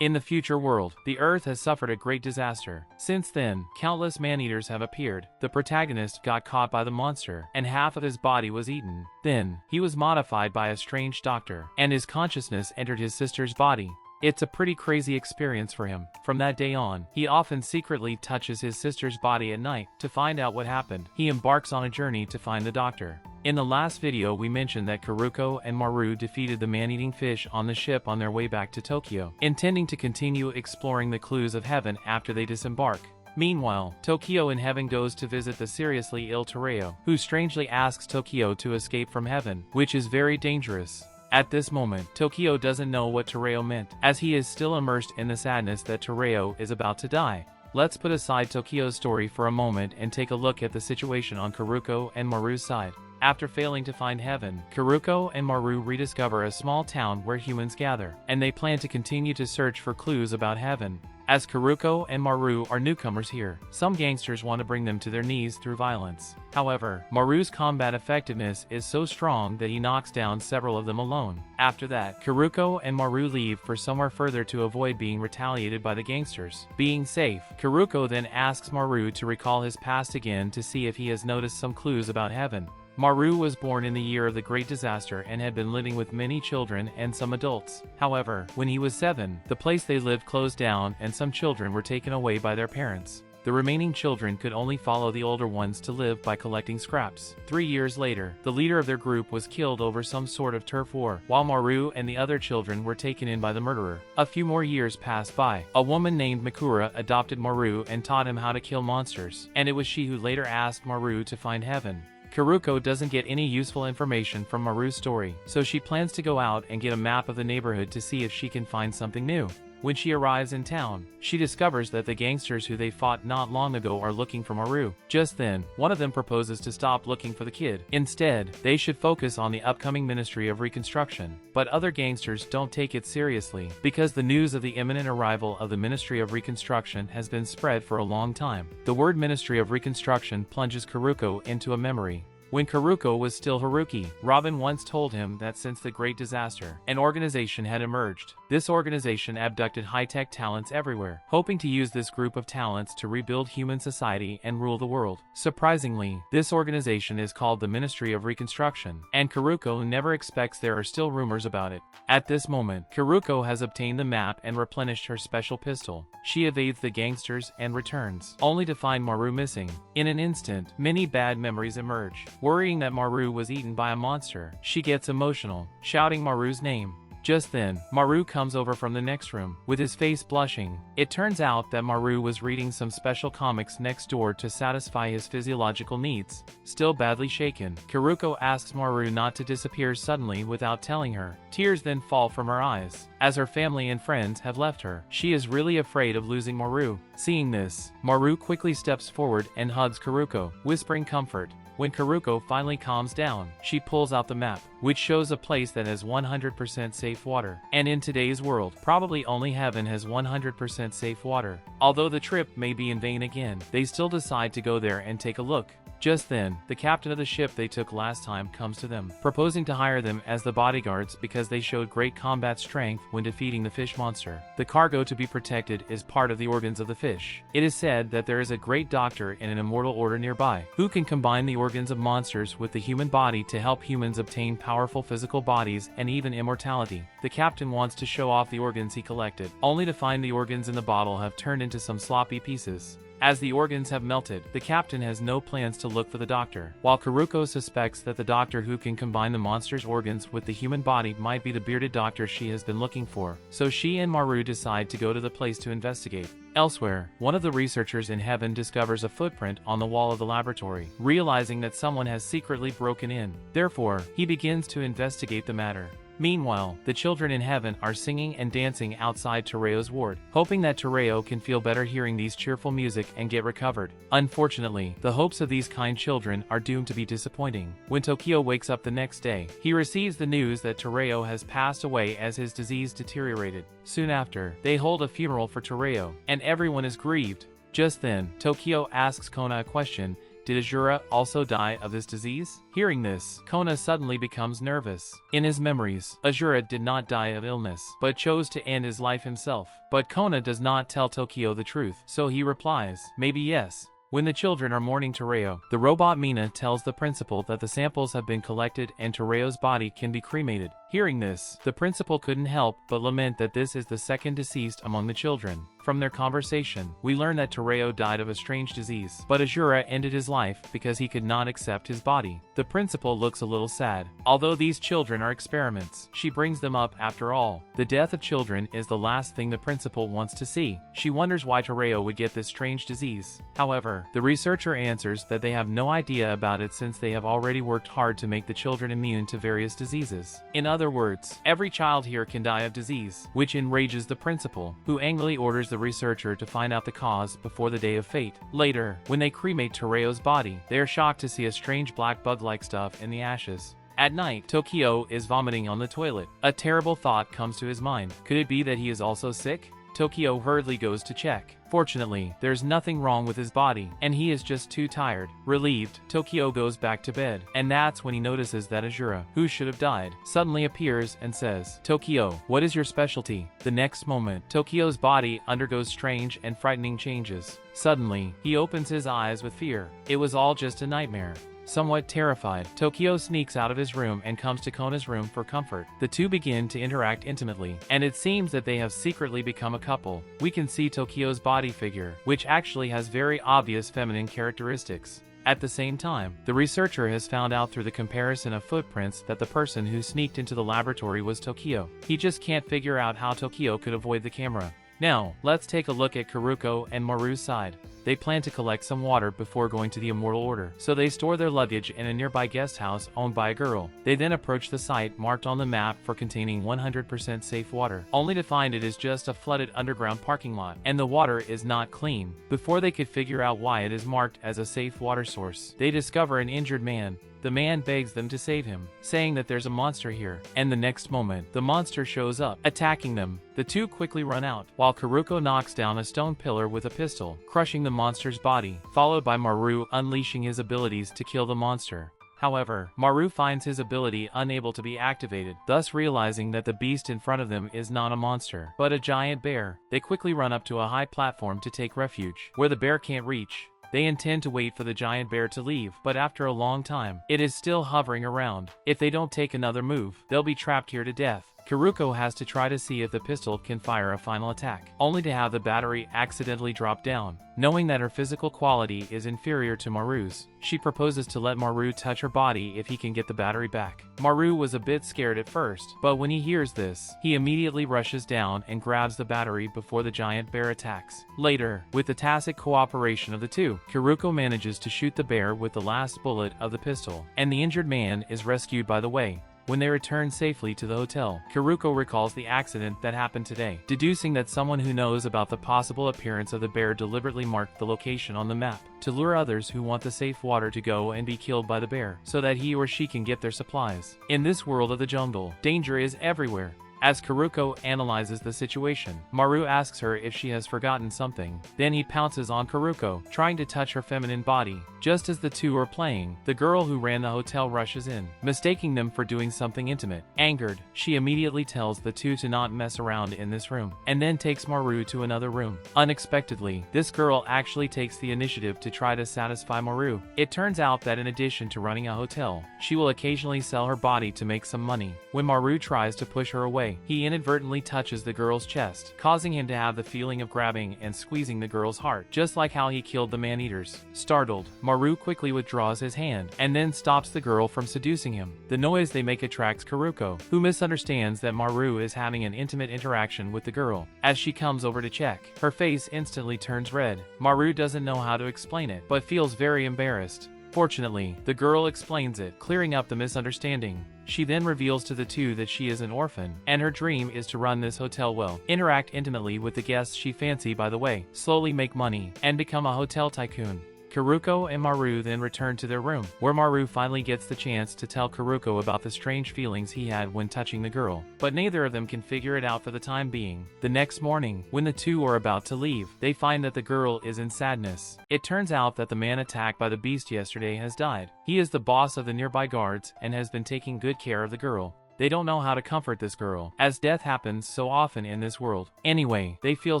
In the future world, the Earth has suffered a great disaster. Since then, countless man-eaters have appeared. The protagonist got caught by the monster, and half of his body was eaten. Then, he was modified by a strange doctor, and his consciousness entered his sister's body. It's a pretty crazy experience for him. From that day on, he often secretly touches his sister's body at night to find out what happened. He embarks on a journey to find the doctor. In the last video we mentioned that Karuko and Maru defeated the man-eating fish on the ship on their way back to Tokyo, intending to continue exploring the clues of heaven after they disembark. Meanwhile, Tokyo in heaven goes to visit the seriously ill Tereo, who strangely asks Tokyo to escape from heaven, which is very dangerous. At this moment, Tokyo doesn't know what Tereo meant, as he is still immersed in the sadness that Tereo is about to die. Let's put aside Tokyo's story for a moment and take a look at the situation on Karuko and Maru's side. After failing to find heaven, Karuko and Maru rediscover a small town where humans gather, and they plan to continue to search for clues about heaven. As Karuko and Maru are newcomers here, some gangsters want to bring them to their knees through violence. However, Maru's combat effectiveness is so strong that he knocks down several of them alone. After that, Karuko and Maru leave for somewhere further to avoid being retaliated by the gangsters. Being safe, Karuko then asks Maru to recall his past again to see if he has noticed some clues about heaven. Maru was born in the year of the Great Disaster and had been living with many children and some adults. However, when he was 7, the place they lived closed down and some children were taken away by their parents. The remaining children could only follow the older ones to live by collecting scraps. 3 years later, the leader of their group was killed over some sort of turf war, while Maru and the other children were taken in by the murderer. A few more years passed by. A woman named Mikura adopted Maru and taught him how to kill monsters, and it was she who later asked Maru to find heaven. Karuko doesn't get any useful information from Maru's story, so she plans to go out and get a map of the neighborhood to see if she can find something new. When she arrives in town, she discovers that the gangsters who they fought not long ago are looking for Maru. Just then, one of them proposes to stop looking for the kid. Instead, they should focus on the upcoming Ministry of Reconstruction. But other gangsters don't take it seriously, because the news of the imminent arrival of the Ministry of Reconstruction has been spread for a long time. The word Ministry of Reconstruction plunges Karuko into a memory. When Karuko was still Haruki, Robin once told him that since the Great Disaster, an organization had emerged. This organization abducted high-tech talents everywhere, hoping to use this group of talents to rebuild human society and rule the world. Surprisingly, this organization is called the Ministry of Reconstruction, and Karuko never expects there are still rumors about it. At this moment, Karuko has obtained the map and replenished her special pistol. She evades the gangsters and returns, only to find Maru missing. In an instant, many bad memories emerge. Worrying that Maru was eaten by a monster, she gets emotional, shouting Maru's name. Just then, Maru comes over from the next room, with his face blushing. It turns out that Maru was reading some special comics next door to satisfy his physiological needs. Still badly shaken, Karuko asks Maru not to disappear suddenly without telling her. Tears then fall from her eyes. As her family and friends have left her, she is really afraid of losing Maru. Seeing this, Maru quickly steps forward and hugs Karuko, whispering comfort. When Karuko finally calms down, she pulls out the map, which shows a place that has 100% safe water. And in today's world, probably only heaven has 100% safe water. Although the trip may be in vain again, they still decide to go there and take a look. Just then, the captain of the ship they took last time comes to them, proposing to hire them as the bodyguards because they showed great combat strength when defeating the fish monster. The cargo to be protected is part of the organs of the fish. It is said that there is a great doctor in an immortal order nearby, who can combine the organs of monsters with the human body to help humans obtain powerful physical bodies and even immortality. The captain wants to show off the organs he collected, only to find the organs in the bottle have turned into some sloppy pieces. As the organs have melted, the captain has no plans to look for the doctor, while Karuko suspects that the doctor who can combine the monster's organs with the human body might be the bearded doctor she has been looking for, so she and Maru decide to go to the place to investigate. Elsewhere, one of the researchers in heaven discovers a footprint on the wall of the laboratory, realizing that someone has secretly broken in. Therefore, he begins to investigate the matter. Meanwhile, the children in heaven are singing and dancing outside Tereo's ward, hoping that Tereo can feel better hearing these cheerful music and get recovered. Unfortunately, the hopes of these kind children are doomed to be disappointing. When Tokyo wakes up the next day, he receives the news that Tereo has passed away as his disease deteriorated. Soon after, they hold a funeral for Tereo, and everyone is grieved. Just then, Tokyo asks Kona a question. Did Azura also die of this disease? Hearing this, Kona suddenly becomes nervous. In his memories, Azura did not die of illness, but chose to end his life himself. But Kona does not tell Tokio the truth, so he replies, maybe yes. When the children are mourning Tereo, the robot Mina tells the principal that the samples have been collected and Tereo's body can be cremated. Hearing this, the principal couldn't help but lament that this is the second deceased among the children. From their conversation, we learn that Tereo died of a strange disease, but Azura ended his life because he could not accept his body. The principal looks a little sad. Although these children are experiments, she brings them up after all. The death of children is the last thing the principal wants to see. She wonders why Tereo would get this strange disease. However, the researcher answers that they have no idea about it since they have already worked hard to make the children immune to various diseases. In other words, every child here can die of disease, which enrages the principal, who angrily orders the researcher to find out the cause before the day of fate. Later, when they cremate Tereo's body, they are shocked to see a strange black bug-like stuff in the ashes. At night, Tokio is vomiting on the toilet. A terrible thought comes to his mind. Could it be that he is also sick? Tokio hurriedly goes to check. Fortunately, there's nothing wrong with his body, and he is just too tired. Relieved, Tokio goes back to bed, and that's when he notices that Azura, who should have died, suddenly appears and says, Tokio, what is your specialty? The next moment, Tokio's body undergoes strange and frightening changes. Suddenly, he opens his eyes with fear. It was all just a nightmare. Somewhat terrified, Tokio sneaks out of his room and comes to Kona's room for comfort. The two begin to interact intimately, and it seems that they have secretly become a couple. We can see Tokio's body figure, which actually has very obvious feminine characteristics. At the same time, the researcher has found out through the comparison of footprints that the person who sneaked into the laboratory was Tokio. He just can't figure out how Tokio could avoid the camera. Now, let's take a look at Karuko and Maru's side. They plan to collect some water before going to the Immortal Order, so they store their luggage in a nearby guest house owned by a girl. They then approach the site marked on the map for containing 100% safe water, only to find it is just a flooded underground parking lot, and the water is not clean. Before they could figure out why it is marked as a safe water source, they discover an injured man. The man begs them to save him, saying that there's a monster here, and the next moment, the monster shows up, attacking them. The two quickly run out, while Karuko knocks down a stone pillar with a pistol, crushing the monster's body, followed by Maru unleashing his abilities to kill the monster. However, Maru finds his ability unable to be activated, thus realizing that the beast in front of them is not a monster, but a giant bear. They quickly run up to a high platform to take refuge, where the bear can't reach. They intend to wait for the giant bear to leave, but after a long time, it is still hovering around. If they don't take another move, they'll be trapped here to death. Karuko has to try to see if the pistol can fire a final attack, only to have the battery accidentally drop down. Knowing that her physical quality is inferior to Maru's, she proposes to let Maru touch her body if he can get the battery back. Maru was a bit scared at first, but when he hears this, he immediately rushes down and grabs the battery before the giant bear attacks. Later, with the tacit cooperation of the two, Karuko manages to shoot the bear with the last bullet of the pistol, and the injured man is rescued by the way. When they return safely to the hotel, Karuko recalls the accident that happened today, deducing that someone who knows about the possible appearance of the bear deliberately marked the location on the map, to lure others who want the safe water to go and be killed by the bear, so that he or she can get their supplies. In this world of the jungle, danger is everywhere. As Karuko analyzes the situation, Maru asks her if she has forgotten something. Then he pounces on Karuko, trying to touch her feminine body. Just as the two are playing, the girl who ran the hotel rushes in, mistaking them for doing something intimate. Angered, she immediately tells the two to not mess around in this room, and then takes Maru to another room. Unexpectedly, this girl actually takes the initiative to try to satisfy Maru. It turns out that in addition to running a hotel, she will occasionally sell her body to make some money. When Maru tries to push her away, he inadvertently touches the girl's chest, causing him to have the feeling of grabbing and squeezing the girl's heart, just like how he killed the man-eaters. Startled, Maru quickly withdraws his hand, and then stops the girl from seducing him. The noise they make attracts Karuko, who misunderstands that Maru is having an intimate interaction with the girl. As she comes over to check, her face instantly turns red. Maru doesn't know how to explain it, but feels very embarrassed. Fortunately, the girl explains it, clearing up the misunderstanding. She then reveals to the two that she is an orphan, and her dream is to run this hotel well, interact intimately with the guests she fancy by the way, slowly make money, and become a hotel tycoon. Kuruko and Maru then return to their room, where Maru finally gets the chance to tell Kuruko about the strange feelings he had when touching the girl. But neither of them can figure it out for the time being. The next morning, when the two are about to leave, they find that the girl is in sadness. It turns out that the man attacked by the beast yesterday has died. He is the boss of the nearby guards and has been taking good care of the girl. They don't know how to comfort this girl, as death happens so often in this world. Anyway, they feel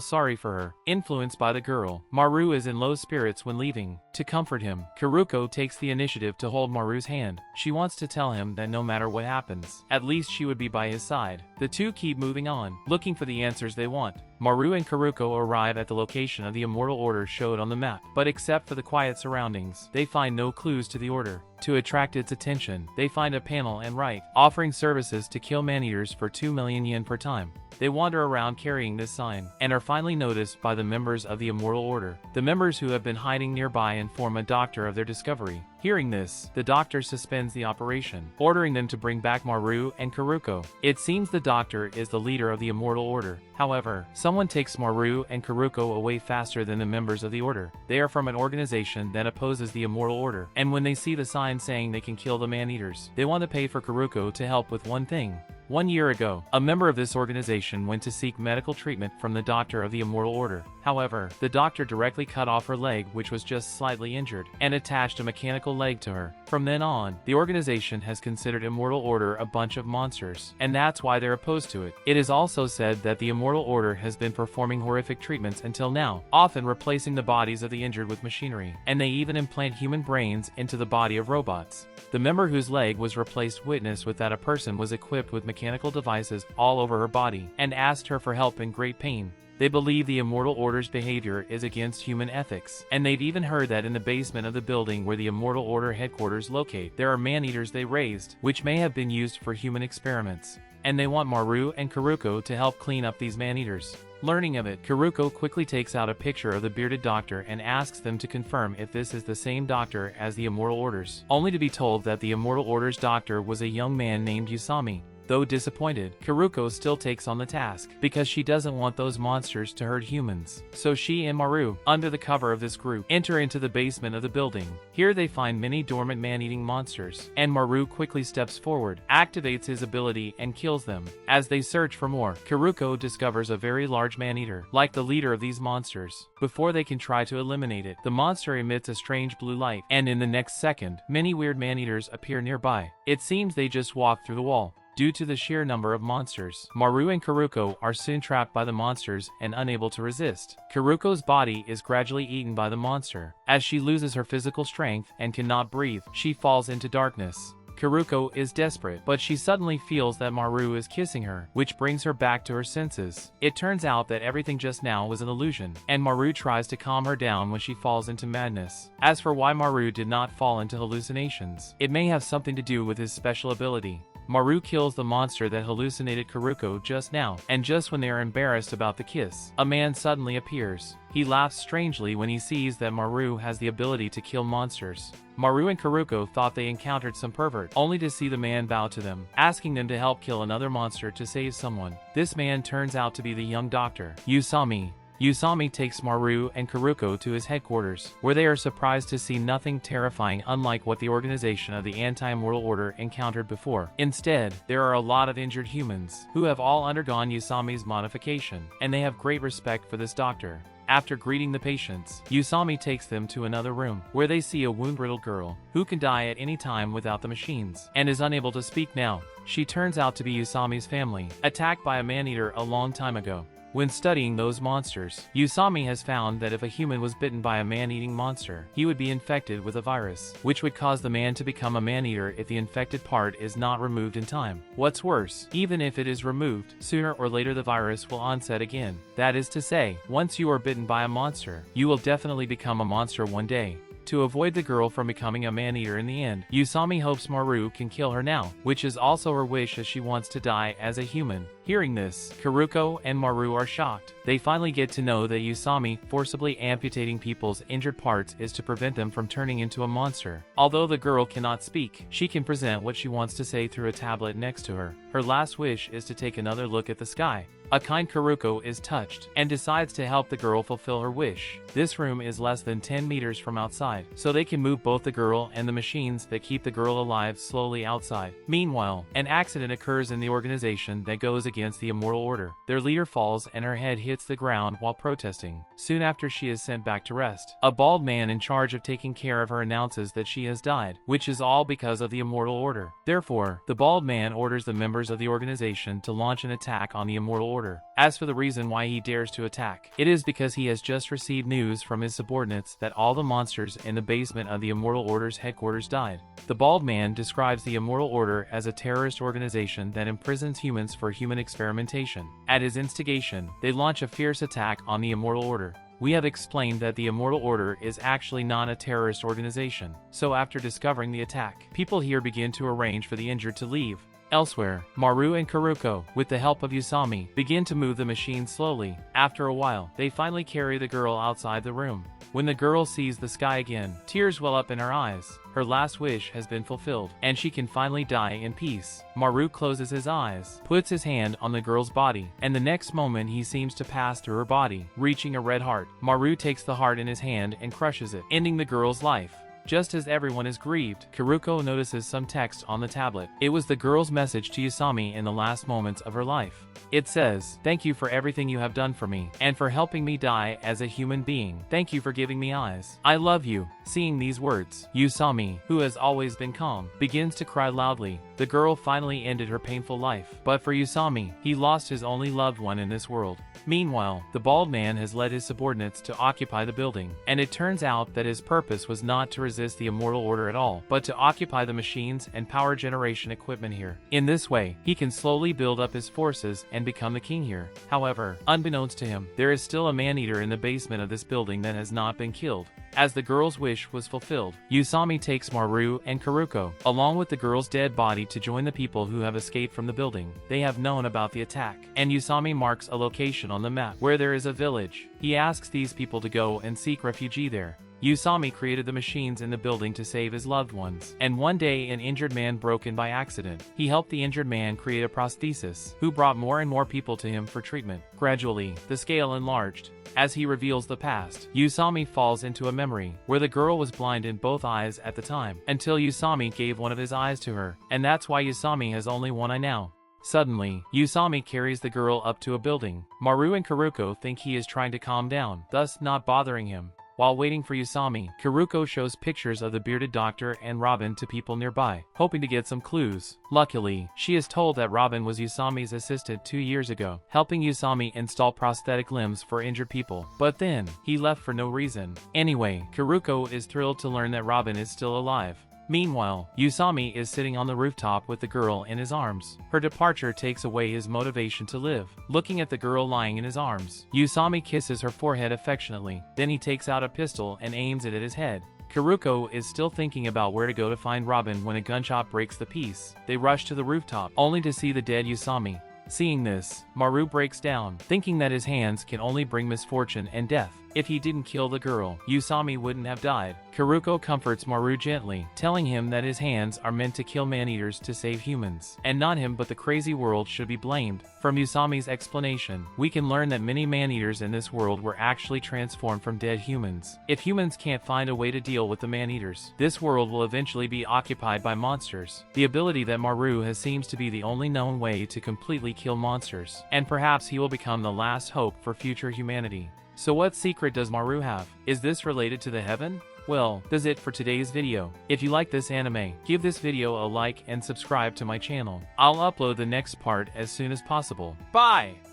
sorry for her. Influenced by the girl, Maru is in low spirits when leaving. To comfort him, Kuruko takes the initiative to hold Maru's hand. She wants to tell him that no matter what happens, at least she would be by his side. The two keep moving on, looking for the answers they want. Maru and Kuruko arrive at the location of the Immortal Order showed on the map, but except for the quiet surroundings, they find no clues to the order. To attract its attention, they find a panel and write, offering services to kill man-eaters for 2 million yen per time. They wander around carrying this sign, and are finally noticed by the members of the Immortal Order. The members who have been hiding nearby inform a doctor of their discovery. Hearing this, the doctor suspends the operation, ordering them to bring back Maru and Kuruko. It seems the doctor is the leader of the Immortal Order. However, someone takes Maru and Kuruko away faster than the members of the Order. They are from an organization that opposes the Immortal Order, and when they see the sign saying they can kill the man-eaters, they want to pay for Kuruko to help with one thing. 1 year ago, a member of this organization went to seek medical treatment from the doctor of the Immortal Order. However, the doctor directly cut off her leg, which was just slightly injured, and attached a mechanical leg to her. From then on, the organization has considered Immortal Order a bunch of monsters, and that's why they're opposed to it. It is also said that the Immortal Order has been performing horrific treatments until now, often replacing the bodies of the injured with machinery, and they even implant human brains into the body of robots. The member whose leg was replaced witnessed with that a person was equipped with mechanical devices all over her body, and asked her for help in great pain. They believe the Immortal Order's behavior is against human ethics, and they've even heard that in the basement of the building where the Immortal Order headquarters locate, there are man-eaters they raised, which may have been used for human experiments. And they want Maru and Kuruko to help clean up these man-eaters. Learning of it, Kuruko quickly takes out a picture of the bearded doctor and asks them to confirm if this is the same doctor as the Immortal Order's, only to be told that the Immortal Order's doctor was a young man named Usami. Though disappointed, Kuruko still takes on the task, because she doesn't want those monsters to hurt humans. So she and Maru, under the cover of this group, enter into the basement of the building. Here they find many dormant man-eating monsters, and Maru quickly steps forward, activates his ability, and kills them. As they search for more, Kuruko discovers a very large man-eater, like the leader of these monsters. Before they can try to eliminate it, the monster emits a strange blue light, and in the next second, many weird man-eaters appear nearby. It seems they just walk through the wall. Due to the sheer number of monsters, Maru and Kuruko are soon trapped by the monsters and unable to resist. Kuruko's body is gradually eaten by the monster. As she loses her physical strength and cannot breathe, she falls into darkness. Kuruko is desperate, but she suddenly feels that Maru is kissing her, which brings her back to her senses. It turns out that everything just now was an illusion, and Maru tries to calm her down when she falls into madness. As for why Maru did not fall into hallucinations, it may have something to do with his special ability. Maru kills the monster that hallucinated Kuruko just now, and just when they are embarrassed about the kiss, a man suddenly appears. He laughs strangely when he sees that Maru has the ability to kill monsters. Maru and Kuruko thought they encountered some pervert, only to see the man bow to them, asking them to help kill another monster to save someone. This man turns out to be the young doctor, Usami. Usami takes Maru and Kuruko to his headquarters, where they are surprised to see nothing terrifying unlike what the organization of the Anti-Immortal Order encountered before. Instead, there are a lot of injured humans, who have all undergone Usami's modification, and they have great respect for this doctor. After greeting the patients, Usami takes them to another room, where they see a wound-riddled girl, who can die at any time without the machines, and is unable to speak now. She turns out to be Usami's family, attacked by a man-eater a long time ago. When studying those monsters, Usami has found that if a human was bitten by a man-eating monster, he would be infected with a virus, which would cause the man to become a man-eater if the infected part is not removed in time. What's worse, even if it is removed, sooner or later the virus will onset again. That is to say, once you are bitten by a monster, you will definitely become a monster one day. To avoid the girl from becoming a man-eater in the end, Usami hopes Maru can kill her now, which is also her wish as she wants to die as a human. Hearing this, Kuruko and Maru are shocked. They finally get to know that Usami forcibly amputating people's injured parts is to prevent them from turning into a monster. Although the girl cannot speak, she can present what she wants to say through a tablet next to her. Her last wish is to take another look at the sky. A kind Kuruko is touched and decides to help the girl fulfill her wish. This room is less than 10 meters from outside, so they can move both the girl and the machines that keep the girl alive slowly outside. Meanwhile, an accident occurs in the organization that goes against the Immortal Order. Their leader falls and her head hits the ground while protesting. Soon after, she is sent back to rest. A bald man in charge of taking care of her announces that she has died, which is all because of the Immortal Order. Therefore, the bald man orders the members of the organization to launch an attack on the Immortal Order. As for the reason why he dares to attack, it is because he has just received news from his subordinates that all the monsters in the basement of the Immortal Order's headquarters died. The bald man describes the Immortal Order as a terrorist organization that imprisons humans for human experimentation. At his instigation, they launch a fierce attack on the Immortal Order. We have explained that the Immortal Order is actually not a terrorist organization, so after discovering the attack, people here begin to arrange for the injured to leave. Elsewhere, Maru and Kuruko, with the help of Usami, begin to move the machine slowly. After a while, they finally carry the girl outside the room. When the girl sees the sky again, tears well up in her eyes. Her last wish has been fulfilled, and she can finally die in peace. Maru closes his eyes, puts his hand on the girl's body, and the next moment he seems to pass through her body, reaching a red heart. Maru takes the heart in his hand and crushes it, ending the girl's life. Just as everyone is grieved, Kuruko notices some text on the tablet. It was the girl's message to Usami in the last moments of her life. It says, "Thank you for everything you have done for me, and for helping me die as a human being. Thank you for giving me eyes. I love you." Seeing these words, Usami, who has always been calm, begins to cry loudly. The girl finally ended her painful life. But for Usami, he lost his only loved one in this world. Meanwhile, the bald man has led his subordinates to occupy the building, and it turns out that his purpose was not to resist the Immortal Order at all, but to occupy the machines and power generation equipment here. In this way, he can slowly build up his forces and become the king here. However, unbeknownst to him, there is still a man-eater in the basement of this building that has not been killed. As the girl's wish was fulfilled, Usami takes Maru and Kuruko, along with the girl's dead body, to join the people who have escaped from the building. They have known about the attack, and Usami marks a location on the map where there is a village. He asks these people to go and seek refuge there. Usami created the machines in the building to save his loved ones, and one day an injured man broke in by accident. He helped the injured man create a prosthesis, who brought more and more people to him for treatment. Gradually, the scale enlarged. As he reveals the past, Usami falls into a memory where the girl was blind in both eyes at the time, until Usami gave one of his eyes to her, and that's why Usami has only one eye now. Suddenly, Usami carries the girl up to a building. Maru and Kuruko think he is trying to calm down, thus not bothering him. While waiting for Usami, Kuruko shows pictures of the bearded doctor and Robin to people nearby, hoping to get some clues. Luckily, she is told that Robin was Usami's assistant 2 years ago, helping Usami install prosthetic limbs for injured people. But then, he left for no reason. Anyway, Kuruko is thrilled to learn that Robin is still alive. Meanwhile, Usami is sitting on the rooftop with the girl in his arms. Her departure takes away his motivation to live. Looking at the girl lying in his arms, Usami kisses her forehead affectionately. Then he takes out a pistol and aims it at his head. Kuruko is still thinking about where to go to find Robin when a gunshot breaks the peace. They rush to the rooftop, only to see the dead Usami. Seeing this, Maru breaks down, thinking that his hands can only bring misfortune and death. If he didn't kill the girl, Usami wouldn't have died. Kuruko comforts Maru gently, telling him that his hands are meant to kill man-eaters to save humans, and not him but the crazy world should be blamed. From Usami's explanation, we can learn that many man-eaters in this world were actually transformed from dead humans. If humans can't find a way to deal with the man-eaters, this world will eventually be occupied by monsters. The ability that Maru has seems to be the only known way to completely kill monsters, and perhaps he will become the last hope for future humanity. So what secret does Maru have? Is this related to the heaven? Well, that's it for today's video. If you like this anime, give this video a like and subscribe to my channel. I'll upload the next part as soon as possible. Bye!